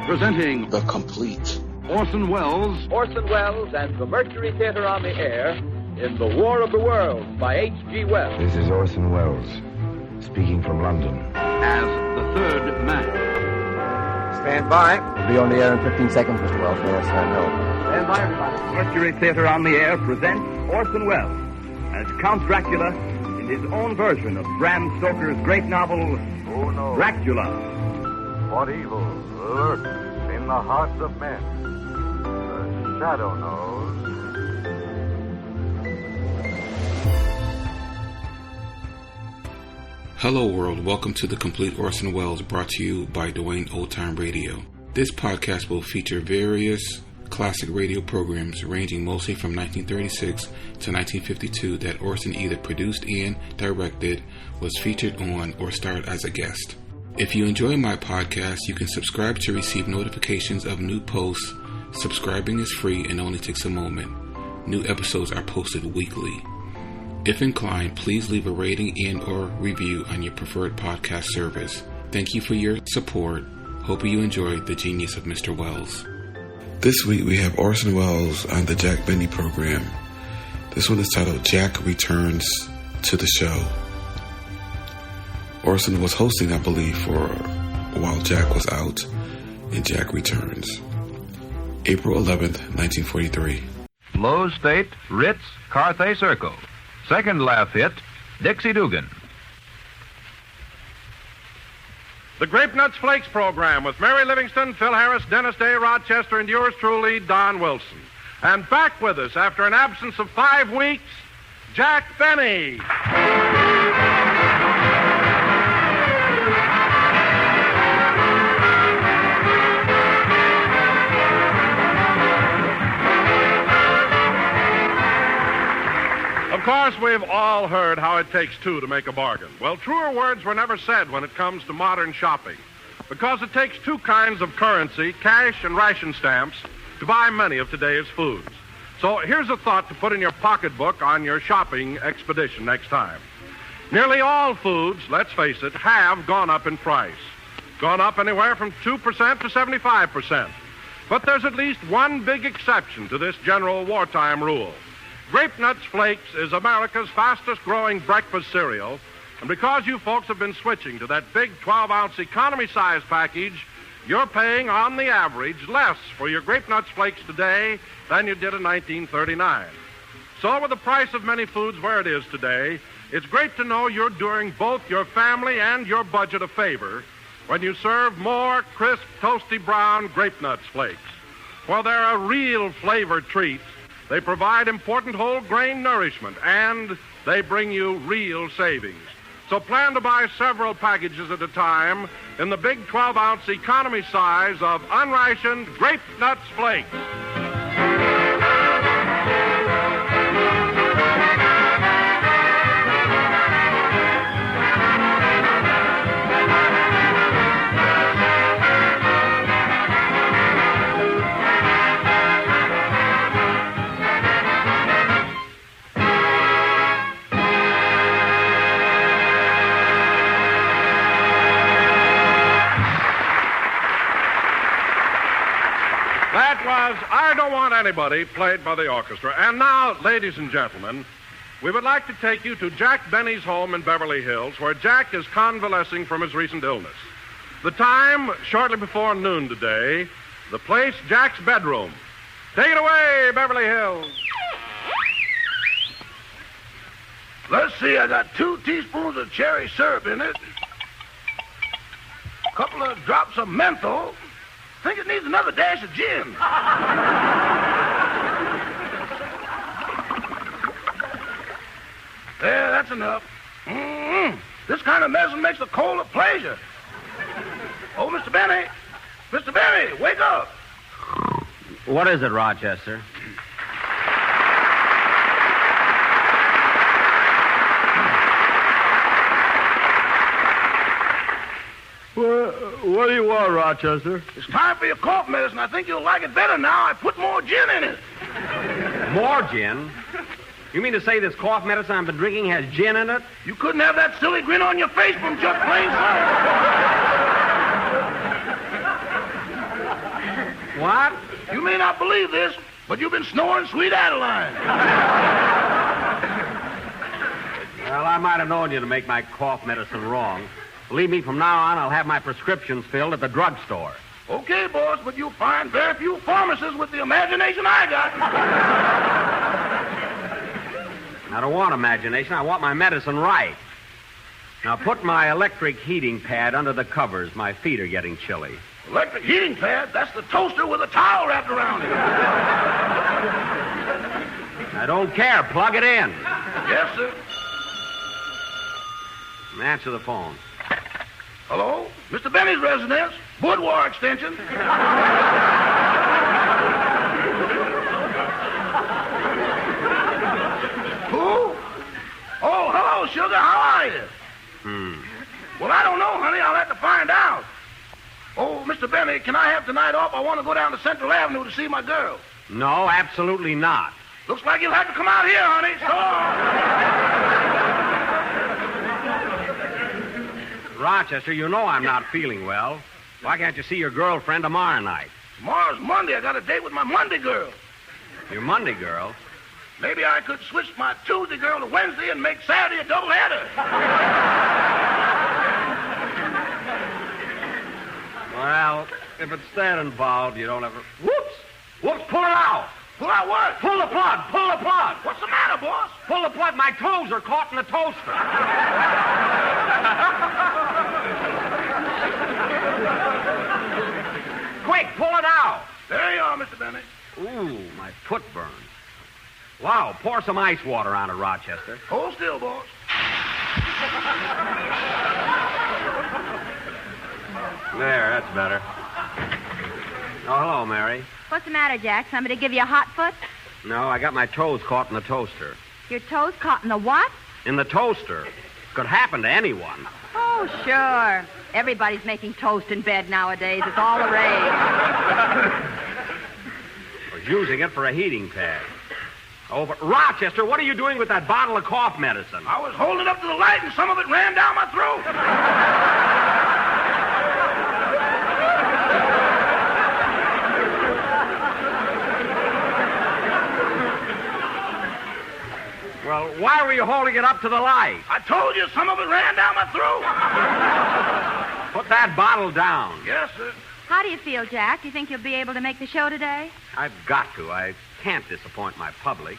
Presenting The Complete Orson Welles and the Mercury Theater on the Air in The War of the Worlds by H.G. Wells. This is Orson Welles, speaking from London. as the third man. Stand by. We'll be on the air in 15 seconds, Mr. Wells. Yes, I know. Stand by, everybody. Mercury Theater on the Air presents Orson Welles as Count Dracula in his own version of Bram Stoker's great novel, Dracula. What evil lurks in the hearts of men? The shadow knows. Hello world, welcome to The Complete Orson Welles, brought to you by Dwayne Old Time Radio. This podcast will feature various classic radio programs ranging mostly from 1936 to 1952 that Orson either produced and directed, was featured on, or starred as a guest. If you enjoy my podcast, you can subscribe to receive notifications of new posts. Subscribing is free and only takes a moment. New episodes are posted weekly. If inclined, please leave a rating and or review on your preferred podcast service. Thank you for your support. Hope you enjoyed the genius of Mr. Welles. This week we have Orson Welles on the Jack Benny program. This one is titled Jack Returns to the Show. Orson was hosting, I believe, for while Jack was out, and Jack returns. April 11th, 1943. Lowe's State, Ritz, Carthay Circle. Second laugh hit, Dixie Dugan. The Grape Nuts Flakes program with Mary Livingston, Phil Harris, Dennis Day, Rochester, and yours truly, Don Wilson. And back with us after an absence of 5 weeks, Jack Benny. Of course, we've all heard how it takes two to make a bargain. Well, truer words were never said when it comes to modern shopping, because it takes two kinds of currency, cash and ration stamps, to buy many of today's foods. So here's a thought to put in your pocketbook on your shopping expedition next time. Nearly all foods, let's face it, have gone up in price. Gone up anywhere from 2% to 75%. But there's at least one big exception to this general wartime rule. Grape Nuts Flakes is America's fastest-growing breakfast cereal, and because you folks have been switching to that big 12-ounce economy-size package, you're paying, on the average, less for your Grape Nuts Flakes today than you did in 1939. So with the price of many foods where it is today, it's great to know you're doing both your family and your budget a favor when you serve more crisp, toasty brown Grape Nuts Flakes. Well, they're a real flavor treat. They provide important whole grain nourishment, and they bring you real savings. So plan to buy several packages at a time in the big 12-ounce economy size of unrationed Grape Nuts Flakes. That was I Don't Want Anybody, played by the orchestra. And now, ladies and gentlemen, we would like to take you to Jack Benny's home in Beverly Hills, where Jack is convalescing from his recent illness. The time, shortly before noon today. The place, Jack's bedroom. Take it away, Beverly Hills. Let's see, I got 2 teaspoons of cherry syrup in it. A couple of drops of menthol. I think it needs another dash of gin. There, that's enough. This kind of medicine makes a cold a pleasure. Oh, Mr. Benny. Mr. Benny, wake up. What is it, Rochester? What do you want, Rochester? It's time for your cough medicine. I think you'll like it better now. I put more gin in it. More gin? You mean to say this cough medicine I've been drinking has gin in it? You couldn't have that silly grin on your face from just plain sight. What? You may not believe this, but you've been snoring Sweet Adeline. Well, I might have known you to make my cough medicine wrong. Believe me, from now on, I'll have my prescriptions filled at the drugstore. Okay, boss, but you'll find very few pharmacists with the imagination I got. I don't want imagination. I want my medicine right. Now, put my electric heating pad under the covers. My feet are getting chilly. Electric heating pad? That's the toaster with a towel wrapped around it. I don't care. Plug it in. Yes, sir. Answer the phone. Hello? Mr. Benny's residence. Boudoir extension. Who? Oh, hello, sugar. How are you? Well, I don't know, honey. I'll have to find out. Oh, Mr. Benny, can I have tonight off? I want to go down to Central Avenue to see my girl. No, absolutely not. Looks like you'll have to come out here, honey. So... Rochester, you know I'm not feeling well. Why can't you see your girlfriend tomorrow night? Tomorrow's Monday. I got a date with my Monday girl. Your Monday girl? Maybe I could switch my Tuesday girl to Wednesday and make Saturday a doubleheader. Well, if it's that involved, you don't ever... Whoops! Whoops, pull it out! Pull out what? Pull the plug! Pull the plug! What's the matter, boss? Pull the plug. My toes are caught in the toaster. Quick, pull it out. There you are, Mr. Bennett. Ooh, my foot burns. Wow, pour some ice water on it, Rochester. Hold still, boss. There, that's better. Oh, hello, Mary. What's the matter, Jack? Somebody give you a hot foot? No, I got my toes caught in the toaster. Your toes caught in the what? In the toaster. Could happen to anyone. Oh, sure. Everybody's making toast in bed nowadays. It's all the rage. Was using it for a heating pad. Oh, but Rochester, what are you doing with that bottle of cough medicine? I was holding it up to the light and some of it ran down my throat. Well, why were you holding it up to the light? I told you some of it ran down my throat. Put that bottle down. Yes, sir. How do you feel, Jack? Do you think you'll be able to make the show today? I've got to. I can't disappoint my public.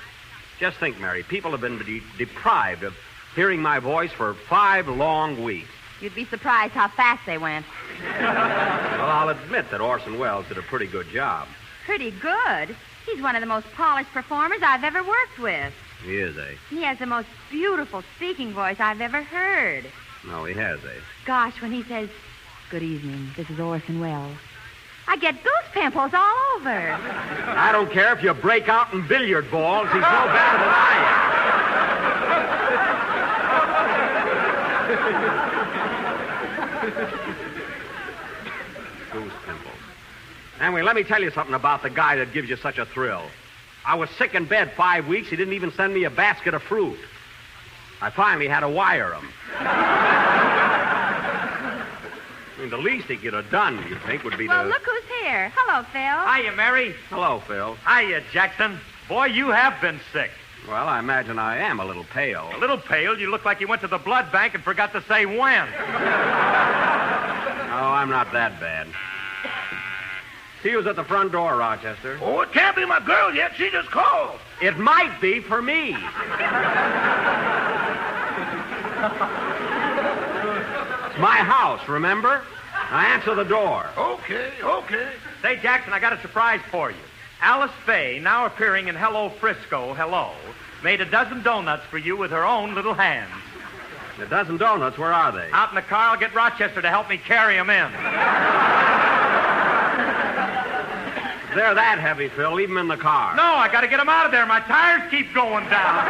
Just think, Mary, people have been deprived of hearing my voice for 5 long weeks. You'd be surprised how fast they went. Well, I'll admit that Orson Welles did a pretty good job. Pretty good? He's one of the most polished performers I've ever worked with. He is, eh? He has the most beautiful speaking voice I've ever heard. No, he has, eh? Gosh, when he says, "Good evening, this is Orson Welles," I get goose pimples all over. I don't care if you break out in billiard balls. He's no better than I am. Goose pimples. Anyway, let me tell you something about the guy that gives you such a thrill. I was sick in bed 5 weeks. He didn't even send me a basket of fruit. I finally had to wire him. I mean, the least he could have done, you'd think, would be Well, look who's here. Hello, Phil. Hiya, Mary. Hello, Phil. Hiya, Jackson. Boy, you have been sick. Well, I imagine I am a little pale. A little pale? You look like you went to the blood bank and forgot to say when. Oh, I'm not that bad. See who's at the front door, Rochester. Oh, it can't be my girl yet. She just called. It might be for me. It's my house, remember? Now answer the door. Okay. Say, Jackson, I got a surprise for you. Alice Faye, now appearing in Hello Frisco, Hello, made a dozen donuts for you with her own little hands. A dozen donuts? Where are they? Out in the car. I'll get Rochester to help me carry them in. They're that heavy, Phil. Leave them in the car. No, I got to get them out of there. My tires keep going down.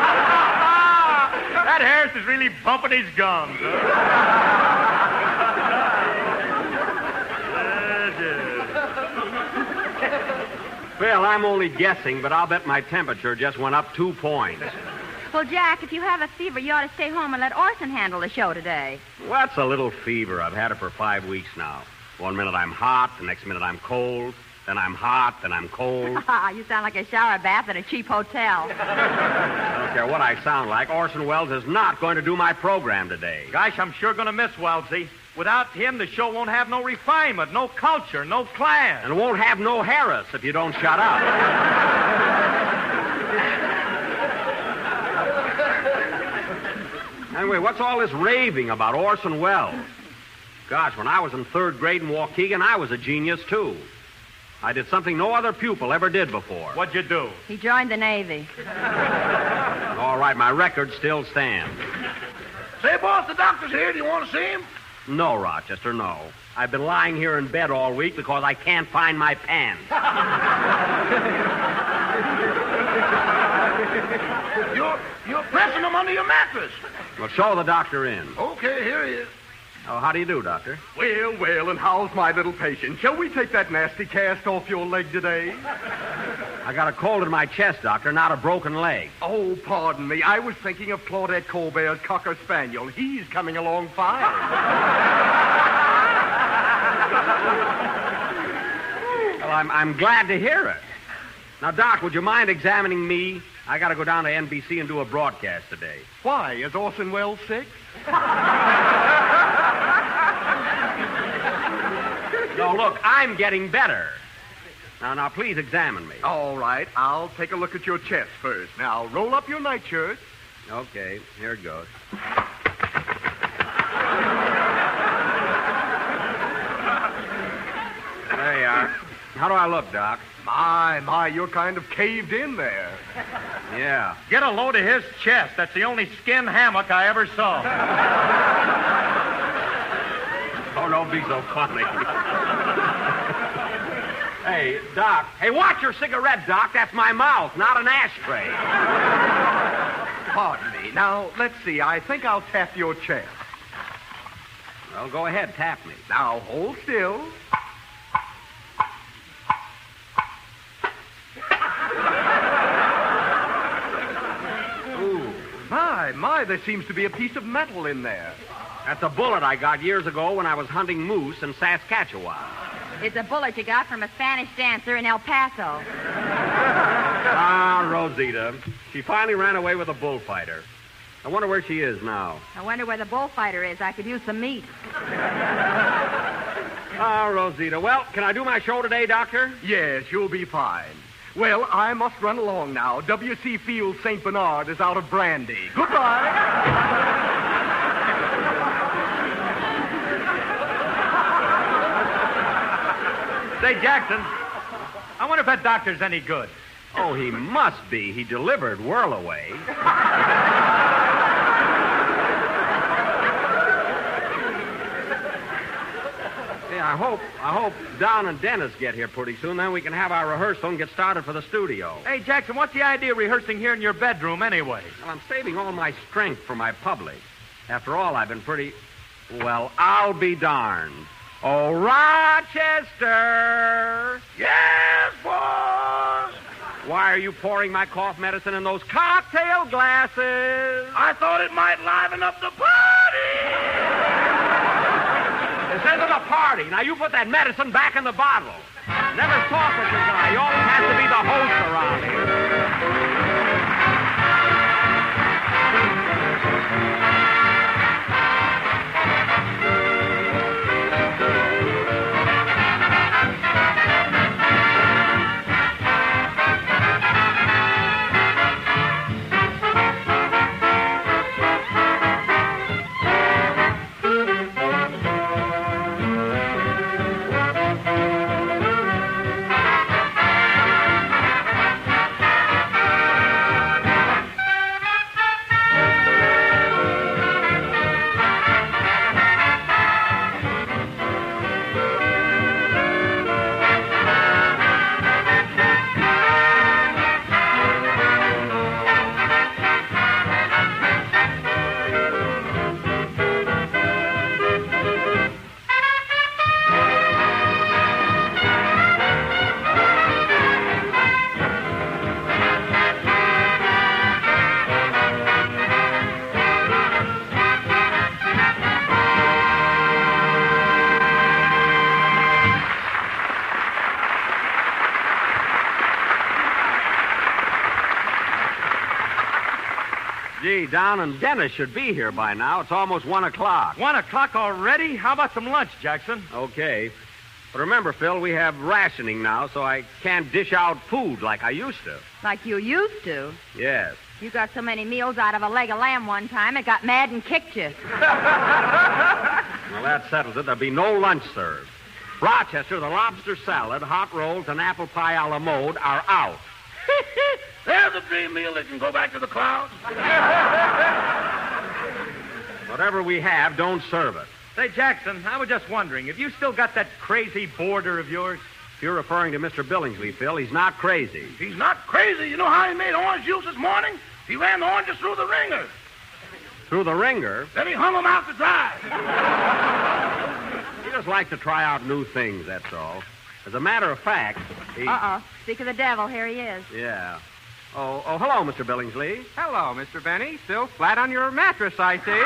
That Harris is really bumping his gums. Phil, I'm only guessing, but I'll bet my temperature just went up 2 points. Well, Jack, if you have a fever, you ought to stay home and let Orson handle the show today. What's a little fever? I've had it for 5 weeks now. 1 minute I'm hot, the next minute I'm cold. Then I'm hot, then I'm cold. You sound like a shower bath at a cheap hotel. I don't care what I sound like. Orson Welles is not going to do my program today. Gosh, I'm sure going to miss Wellesley. Without him, the show won't have no refinement, no culture, no class. And won't have no Harris if you don't shut up. Anyway, what's all this raving about Orson Welles? Gosh, when I was in third grade in Waukegan, I was a genius, too. I did something no other pupil ever did before. What'd you do? He joined the Navy. All right, my record still stands. Say, boss, the doctor's here. Do you want to see him? No, Rochester, no. I've been lying here in bed all week because I can't find my pants. You're pressing them under your mattress. Well, show the doctor in. Okay, here he is. Oh, how do you do, Doctor? Well, and how's my little patient? Shall we take that nasty cast off your leg today? I got a cold in my chest, Doctor, not a broken leg. Oh, pardon me. I was thinking of Claudette Colbert's Cocker Spaniel. He's coming along fine. Well, I'm glad to hear it. Now, Doc, would you mind examining me? I got to go down to NBC and do a broadcast today. Why? Is Orson Welles sick? No, look, I'm getting better. Now, please examine me. All right, I'll take a look at your chest first. Now, roll up your nightshirt. Okay, here it goes. There you are. How do I look, Doc? My, you're kind of caved in there. Yeah. Get a load of his chest. That's the only skin hammock I ever saw. Oh, don't be so funny. Hey, Doc. Hey, watch your cigarette, Doc. That's my mouth, not an ashtray. Pardon me. Now, let's see. I think I'll tap your chest. Well, go ahead, tap me. Now, hold still. Ooh. My, there seems to be a piece of metal in there. That's a bullet I got years ago when I was hunting moose in Saskatchewan. It's a bullet you got from a Spanish dancer in El Paso. Ah, Rosita. She finally ran away with a bullfighter. I wonder where she is now. I wonder where the bullfighter is. I could use some meat. Ah, Rosita. Well, can I do my show today, Doctor? Yes, you'll be fine. Well, I must run along now. W.C. Field St. Bernard is out of brandy. Goodbye. Say, Jackson, I wonder if that doctor's any good. Oh, he must be. He delivered Whirlaway. Yeah, I hope Don and Dennis get here pretty soon. Then we can have our rehearsal and get started for the studio. Hey, Jackson, what's the idea of rehearsing here in your bedroom anyway? Well, I'm saving all my strength for my public. After all, I've been pretty... Well, I'll be darned. Oh, Rochester! Yes, boss! Why are you pouring my cough medicine in those cocktail glasses? I thought it might liven up the party! This isn't a party. Now, you put that medicine back in the bottle. Never talk with this guy. He always has to be the host around here. Say, Don and Dennis should be here by now. It's almost 1 o'clock. 1 o'clock already? How about some lunch, Jackson? Okay. But remember, Phil, we have rationing now, so I can't dish out food like I used to. Like you used to? Yes. You got so many meals out of a leg of lamb one time, it got mad and kicked you. Well, that settles it. There'll be no lunch served. Rochester, the lobster salad, hot rolls, and apple pie a la mode are out. There's a dream meal that can go back to the clouds. Whatever we have, don't serve it. Say, Jackson, I was just wondering, have you still got that crazy boarder of yours? If you're referring to Mr. Billingsley, Phil, he's not crazy. He's not crazy. You know how he made orange juice this morning? He ran the oranges through the ringer. Through the ringer? Then he hung them out to dry. He just likes to try out new things, that's all. As a matter of fact, he... Uh-oh. Speak of the devil, here he is. Yeah. Oh, hello, Mr. Billingsley. Hello, Mr. Benny. Still flat on your mattress, I see.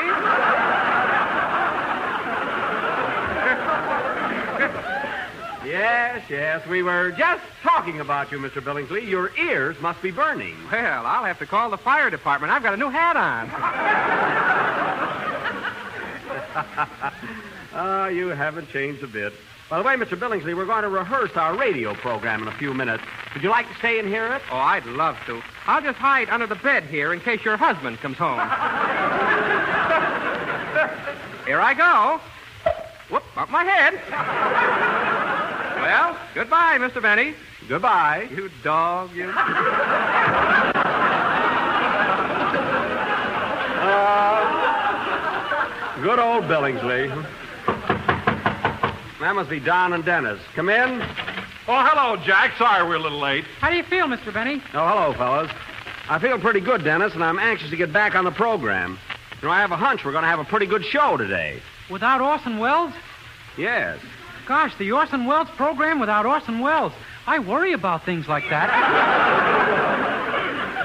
Yes, we were just talking about you, Mr. Billingsley. Your ears must be burning. Well, I'll have to call the fire department. I've got a new hat on. You haven't changed a bit. By the way, Mr. Billingsley, we're going to rehearse our radio program in a few minutes. Would you like to stay and hear it? Oh, I'd love to. I'll just hide under the bed here in case your husband comes home. Here I go. Whoop, up my head. Well, goodbye, Mr. Benny. Goodbye. You dog, you. Good old Billingsley. That must be Don and Dennis. Come in. Oh, hello, Jack. Sorry we're a little late. How do you feel, Mr. Benny? Oh, hello, fellas. I feel pretty good, Dennis, and I'm anxious to get back on the program. You know, I have a hunch we're going to have a pretty good show today. Without Orson Welles? Yes. Gosh, the Orson Welles program without Orson Welles. I worry about things like that.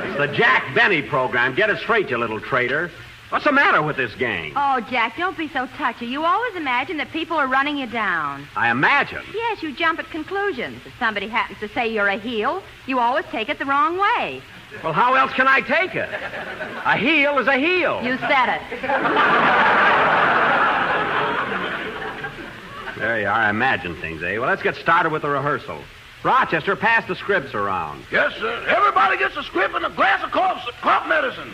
It's the Jack Benny program. Get it straight, you little traitor. What's the matter with this gang? Oh, Jack, don't be so touchy. You always imagine that people are running you down. I imagine? Yes, you jump at conclusions. If somebody happens to say you're a heel, you always take it the wrong way. Well, how else can I take it? A heel is a heel. You said it. There you are. I imagine things, eh? Well, let's get started with the rehearsal. Rochester, pass the scripts around. Yes, sir. Everybody gets a script and a glass of cough medicine.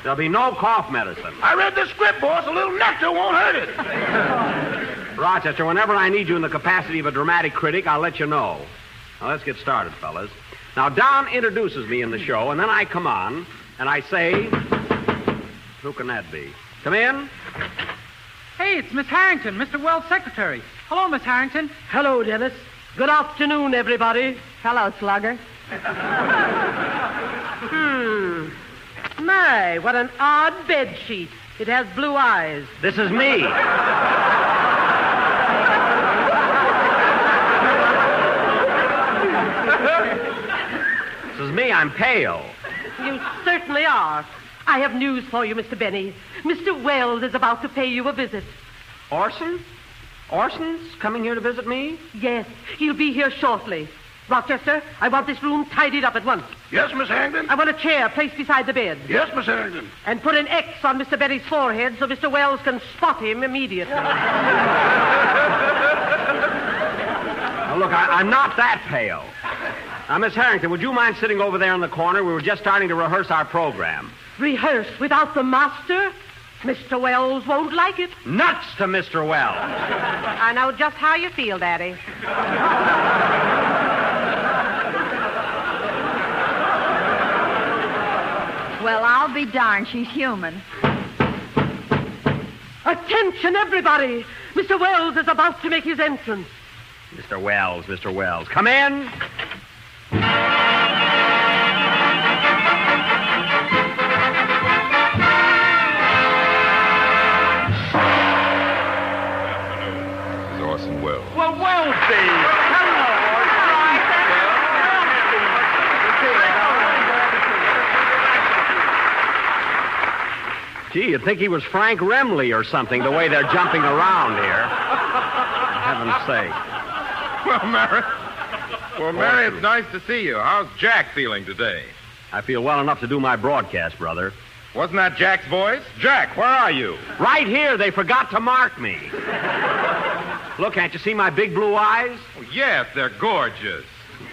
There'll be no cough medicine. I read this script, boss. A little nectar won't hurt it. Rochester, whenever I need you in the capacity of a dramatic critic, I'll let you know. Now, let's get started, fellas. Now, Don introduces me in the show, and then I come on, and I say... Who can that be? Come in. Hey, it's Miss Harrington, Mr. Wells' secretary. Hello, Miss Harrington. Hello, Dennis. Good afternoon, everybody. Hello, Slugger. My, what an odd bed sheet. It has blue eyes. This is me. This is me. I'm pale. You certainly are. I have news for you, Mr. Benny. Mr. Wells is about to pay you a visit. Orson? Orson's coming here to visit me? Yes, he'll be here shortly. Rochester, I want this room tidied up at once. Yes, Miss Harrington? I want a chair placed beside the bed. Yes, Miss Harrington. And put an X on Mr. Benny's forehead so Mr. Wells can spot him immediately. Now, look, I'm not that pale. Now, Miss Harrington, would you mind sitting over there in the corner? We were just starting to rehearse our program. Rehearse without the master? Mr. Wells won't like it. Nuts to Mr. Wells. I know just how you feel, Daddy. Well, I'll be darned. She's human. Attention, everybody. Mr. Wells is about to make his entrance. Mr. Wells. Come in. Orson Welles. Well, Wellsy. Hello, Orson. Gee, you'd think he was Frank Remley or something, the way they're jumping around here. For heaven's sake. Well, Mary, it's nice to see you. How's Jack feeling today? I feel well enough to do my broadcast, brother. Wasn't that Jack's voice? Jack, where are you? Right here. They forgot to mark me. Look, can't you see my big blue eyes? Oh, yes, they're gorgeous.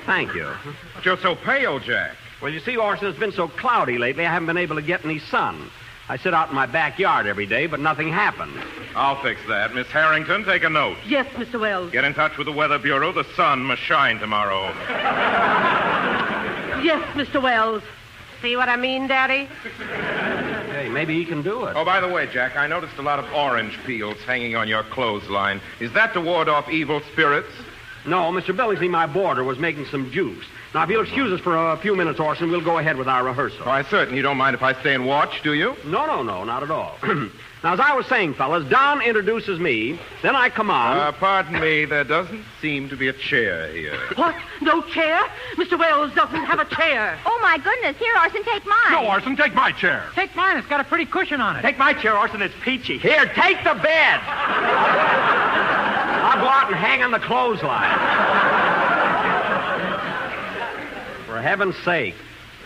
Thank you. But you're so pale, Jack. Well, you see, Orson, it's been so cloudy lately, I haven't been able to get any sun. I sit out in my backyard every day, but nothing happens. I'll fix that. Miss Harrington, take a note. Yes, Mr. Wells. Get in touch with the Weather Bureau. The sun must shine tomorrow. Yes, Mr. Wells. See what I mean, Daddy? Hey, maybe he can do it. Oh, by the way, Jack, I noticed a lot of orange peels hanging on your clothesline. Is that to ward off evil spirits? No, Mr. Billingsley, my boarder, was making some juice. Now, if you'll excuse us for a few minutes, Orson, we'll go ahead with our rehearsal. Oh, I certainly don't mind if I stay and watch, do you? No, not at all. Now, as I was saying, fellas, Don introduces me, then I come on. Pardon me, there doesn't seem to be a chair here. What? No chair? Mr. Wells doesn't have a chair. Oh, my goodness. Here, Orson, take mine. No, Orson, take my chair. Take mine. It's got a pretty cushion on it. Take my chair, Orson. It's peachy. Here, take the bed. I'll go out and hang on the clothesline. For heaven's sake.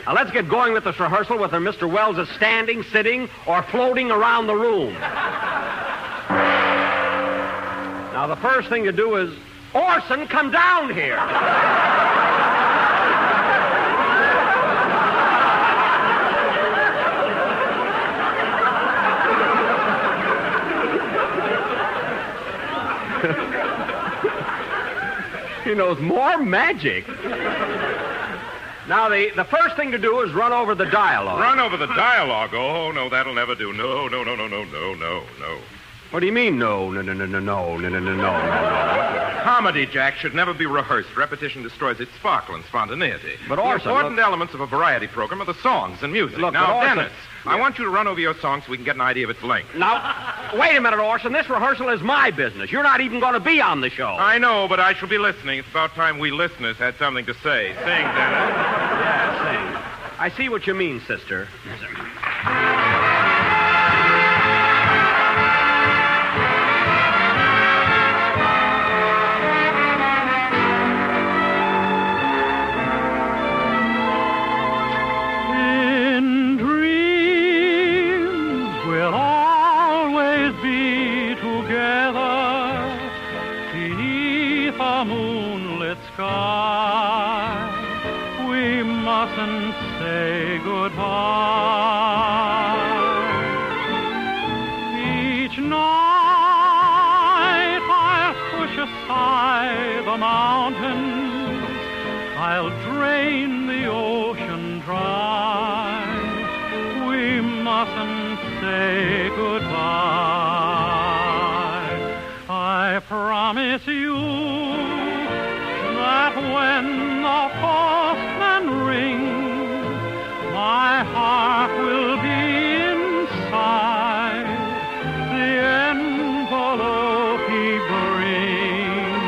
Now, let's get going with this rehearsal, whether Mr. Wells is standing, sitting, or floating around the room. Now, the first thing to do is, Orson, come down here. He knows more magic. Now, the first thing to do is run over the dialogue. Run over the dialogue? Oh, no, that'll never do. No. What do you mean, no? Comedy, Jack, should never be rehearsed. Repetition destroys its sparkle and spontaneity. But the Orson, important elements of a variety program are the songs and music. Look, now, Orson, Dennis, I want you to run over your song so we can get an idea of its length. Now, wait a minute, Orson. This rehearsal is my business. You're not even going to be on the show. I know, but I shall be listening. It's about time we listeners had something to say. Sing, Dennis. Yeah, sing. I see what you mean, sister. Say goodbye. Each night I'll push aside the mountains, I'll drain the ocean dry. We mustn't say goodbye. I promise you that when the postman rings, my heart will be inside the envelope he brings.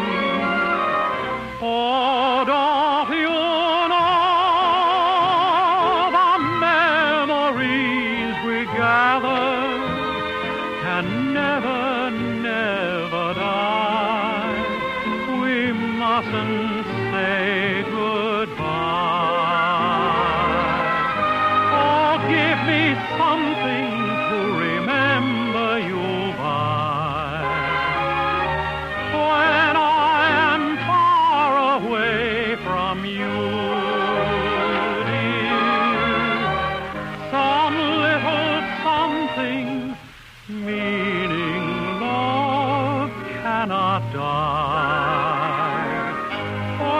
Oh, don't you know the memories we gathered can never die? We mustn't say goodbye. Give me something to remember you by. When I am far away from you, dear, some little something meaning love cannot die. Oh,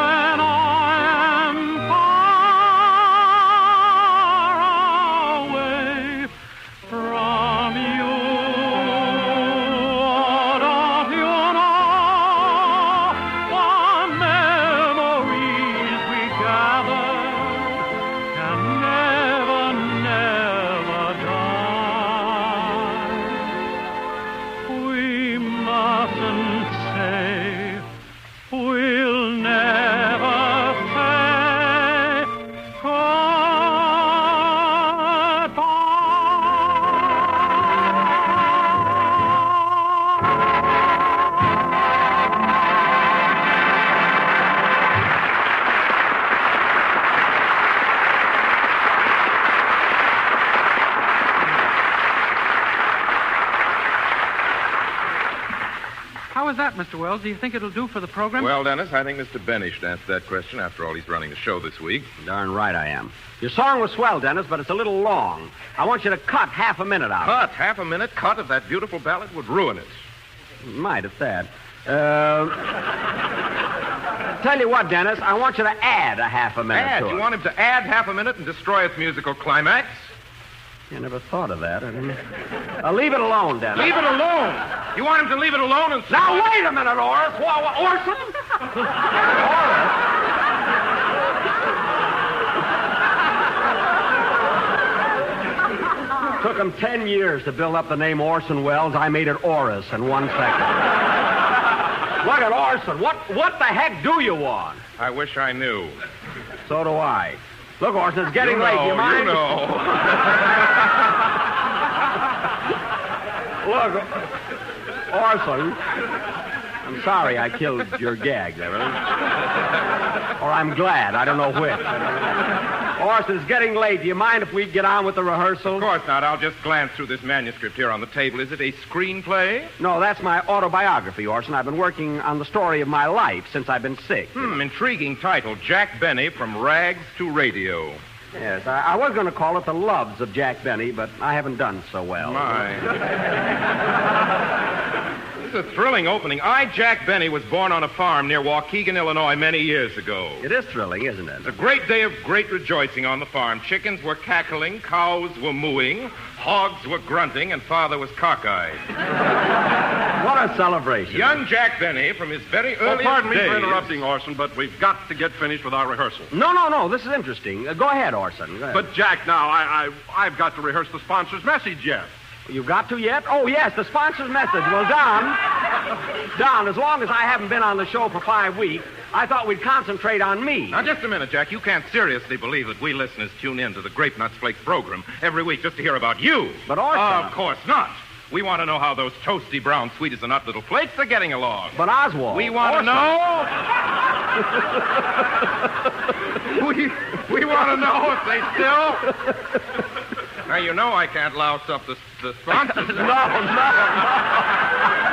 that, Mr. Wells? Do you think it'll do for the program? Well, Dennis, I think Mr. Benny should answer that question. After all, he's running the show this week. Darn right I am. Your song was swell, Dennis, but it's a little long. I want you to cut half a minute out. Cut? Half a minute cut of that beautiful ballad would ruin it. Might at that. Tell you what, Dennis, I want you to add a half a minute Add? to it. You want him to add half a minute and destroy its musical climax? I never thought of that. Leave it alone, Dennis. Leave it alone? You want him to leave it alone and... Now, wait a minute, Orson. Orson? Took him 10 years to build up the name Orson Welles. I made it Oris in 1 second. Look at Orson. What the heck do you want? I wish I knew. So do I. Look, Orson, it's getting late. Do you mind? You know. Look, Orson, I'm sorry I killed your gag there. Or I'm glad. I don't know which. Orson, it's getting late. Do you mind if we get on with the rehearsal? Of course not. I'll just glance through this manuscript here on the table. Is it a screenplay? No, that's my autobiography, Orson. I've been working on the story of my life since I've been sick. Intriguing title. Jack Benny, From Rags to Radio. Yes, I was going to call it The Loves of Jack Benny, but I haven't done so well. This is a thrilling opening. I, Jack Benny, was born on a farm near Waukegan, Illinois, many years ago. It is thrilling, isn't it? A great day of great rejoicing on the farm. Chickens were cackling, cows were mooing, hogs were grunting, and Father was cockeyed. What a celebration. Young Jack Benny, from his very earliest pardon me days... for interrupting, Orson, but we've got to get finished with our rehearsal. No. This is interesting. Go ahead, Orson. Go ahead. But, Jack, now, I've got to rehearse the sponsor's message yet. You've got to yet? Oh, yes, the sponsor's message. Well, Don, as long as I haven't been on the show for 5 weeks, I thought we'd concentrate on me. Now, just a minute, Jack. You can't seriously believe that we listeners tune in to the Grape Nuts Flakes program every week just to hear about you. But, Orson... Of course not. We want to know how those toasty brown sweet as a nut little flakes are getting along. But, Oswald... We want to know... we want to know if they still... Now, you know I can't louse up the sponsors. No.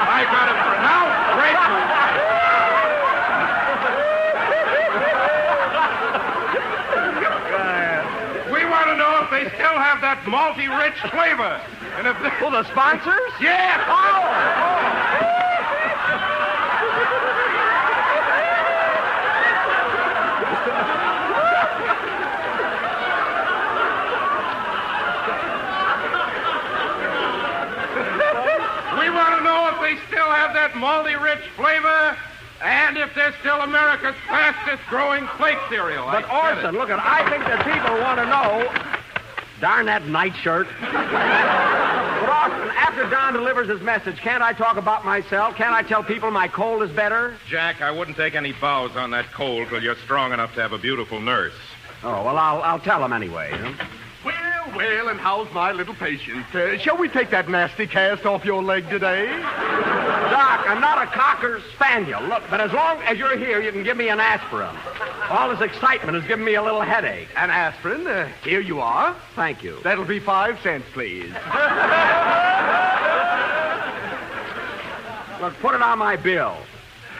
I got it pronounced greatly. We want to know if they still have that malty rich flavor. And if they... Well, the sponsors? Yeah. They still have that malty rich flavor, and if they're still America's fastest growing flake cereal. But Orson, look, I think that people want to know. Darn that nightshirt. But Orson, after Don delivers his message, can't I talk about myself? Can't I tell people my cold is better? Jack, I wouldn't take any bows on that cold till you're strong enough to have a beautiful nurse. Oh, well, I'll tell them anyway. Well, and how's my little patient? Shall we take that nasty cast off your leg today? Doc, I'm not a cocker spaniel. Look, but as long as you're here, you can give me an aspirin. All this excitement has given me a little headache. An aspirin? Here you are. Thank you. That'll be 5 cents, please. Look, put it on my bill.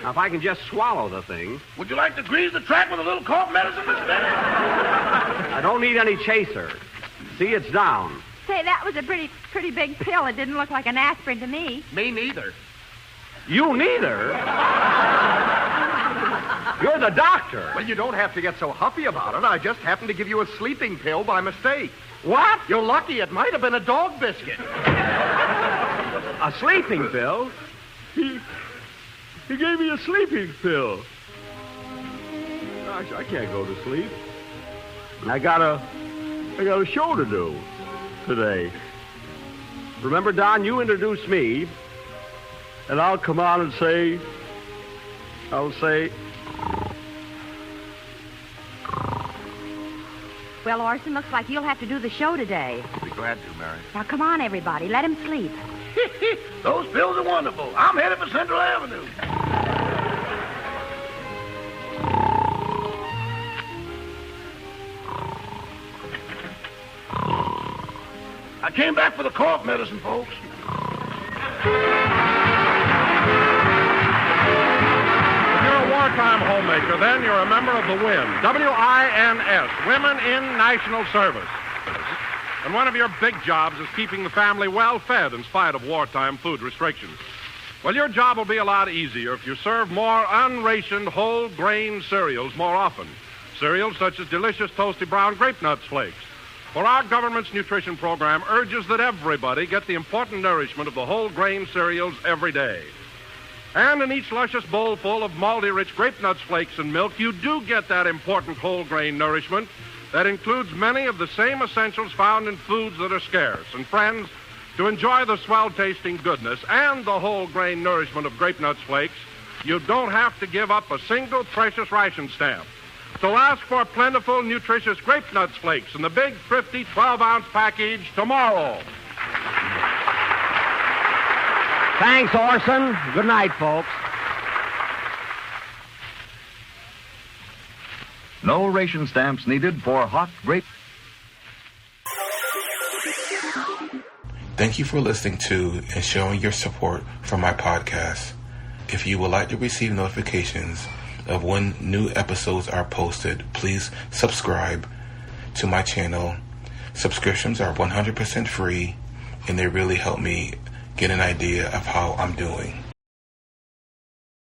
Now, if I can just swallow the thing. Would you like to grease the track with a little cough medicine, Mr. Benny? I don't need any chaser. See, it's down. Say, that was a pretty big pill. It didn't look like an aspirin to me. Me neither. You neither? You're the doctor. Well, you don't have to get so huffy about it. I just happened to give you a sleeping pill by mistake. What? You're lucky. It might have been a dog biscuit. A sleeping pill? He gave me a sleeping pill. Gosh, I can't go to sleep. I got a show to do today. Remember, Don, you introduced me, and I'll come on and say, Well, Orson, looks like you'll have to do the show today. I'll be glad to, Mary. Now, come on, everybody. Let him sleep. Those pills are wonderful. I'm headed for Central Avenue. I came back for the cough medicine, folks. wartime homemaker, then you're a member of the WINS, W-I-N-S, Women in National Service. And one of your big jobs is keeping the family well fed in spite of wartime food restrictions. Well, your job will be a lot easier if you serve more unrationed whole grain cereals more often. Cereals such as delicious toasty brown grape nuts flakes. For our government's nutrition program urges that everybody get the important nourishment of the whole grain cereals every day. And in each luscious bowl full of malty-rich grape nuts flakes and milk, you do get that important whole grain nourishment that includes many of the same essentials found in foods that are scarce. And friends, to enjoy the swell-tasting goodness and the whole grain nourishment of grape nuts flakes, you don't have to give up a single precious ration stamp. So ask for plentiful, nutritious grape nuts flakes in the big, thrifty 12-ounce package tomorrow. Thanks, Orson. Good night, folks. No ration stamps needed for hot grape. Thank you for listening to and showing your support for my podcast. If you would like to receive notifications of when new episodes are posted, please subscribe to my channel. Subscriptions are 100% free, and they really help me get an idea of how I'm doing.